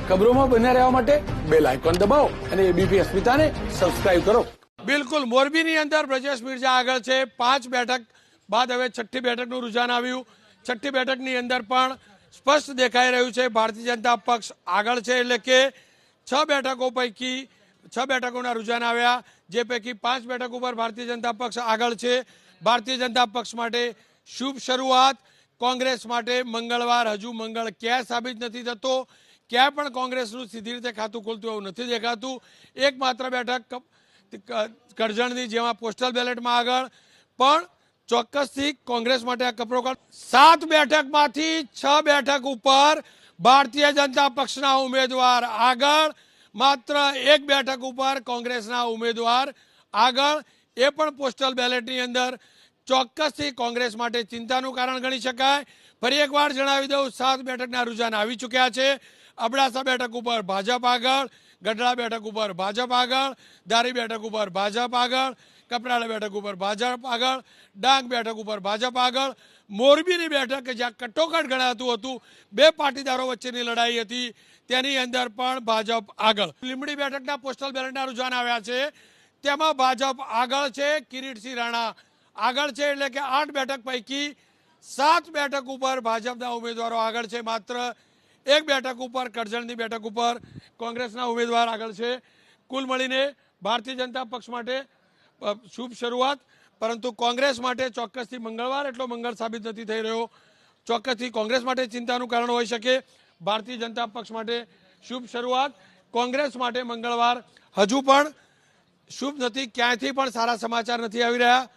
ખબરોમાં બન્યા રહેવા માટે બેલ આઇકોન દબાવો અને એબીપી અસ્મિતાને સબસ્ક્રાઇબ કરો। બિલકુલ મોરબીની અંદર બ્રજેશ મિર્જા આગળ છે। 5 બેઠક બાદ હવે છઠ્ઠી બેઠકનું રૂઝાન આવ્યું। છઠ્ઠી બેઠકની અંદર પણ સ્પષ્ટ દેખાઈ રહ્યું છે ભારતીય જનતા પક્ષ આગળ છે, એટલે કે 6 બેઠકો પૈકી 6 બેઠકોના રૂઝાન આવ્યા, જે પૈકી 5 બેઠક ઉપર ભારતીય જનતા પક્ષ આગળ છે। ભારતીય જનતા પક્ષ માટે શુભ શરૂઆત, કોંગ્રેસ માટે મંગળવાર હજુ મંગળ ક્યાંય સાબિત નથી થતો, ક્યાંય પણ કોંગ્રેસનું સીધી રીતે ખાતું ખોલતું એવું નથી દેખાતું। એકમાત્ર બેઠક કરજણની, જેમાં પોસ્ટલ બેલેટમાં આગળ, પણ ચોક્કસથી કોંગ્રેસ માટે આ કપરો 7 બેઠકમાંથી 6 બેઠક ઉપર ભારતીય જનતા પક્ષના ઉમેદવાર આગળ, માત્ર 1 બેઠક ઉપર કોંગ્રેસના ઉમેદવાર આગળ, એ પણ પોસ્ટલ બેલેટની અંદર। ચોક્કસથી કોંગ્રેસ માટે ચિંતાનું કારણ ગણી શકાય। ફરી એકવાર જણાવી દઉં, 7 બેઠકના રૂઝાન આવી ચૂક્યા છે। અબડાસા બેઠક ઉપર ભાજપ આગળ, ગઢડા બેઠક ઉપર ભાજપ આગળ, ધારી બેઠક ઉપર ભાજપ આગળ, કપરાડા બેઠક ઉપર ભાજપ આગળ, ડાંગ બેઠક ઉપર ભાજપ આગળ, મોરબીની બેઠક કે જ્યાં કટોકટ ગણાતું હતું, 2 પાટીદારો વચ્ચેની લડાઈ હતી, તેની અંદર પણ ભાજપ આગળ। લીંબડી બેઠકના પોસ્ટલ બેલેટના રૂઝાન આવ્યા છે, તેમાં ભાજપ આગળ છે, કિરીટસિંહ રાણા આગળ છે, એટલે કે 8 બેઠક પૈકી 7 બેઠક ઉપર ભાજપના ઉમેદવારો આગળ છે। માત્ર 1 બેઠક ઉપર, કરજણની બેઠક ઉપર કોંગ્રેસના ઉમેદવાર આગળ છે। કુલ મળીને ભારતીય જનતા પક્ષ માટે શુભ શરૂઆત, પરંતુ કોંગ્રેસ માટે ચોક્કસથી મંગળવાર એટલો મંગળ સાબિત નથી થઈ રહ્યો। ચોક્કસથી કોંગ્રેસ માટે ચિંતાનું કારણ હોઈ શકે। ભારતીય જનતા પક્ષ માટે શુભ શરૂઆત, કોંગ્રેસ માટે મંગળવાર હજુ પણ શુભ નથી, ક્યાંયથી પણ સારા સમાચાર નથી આવી રહ્યા।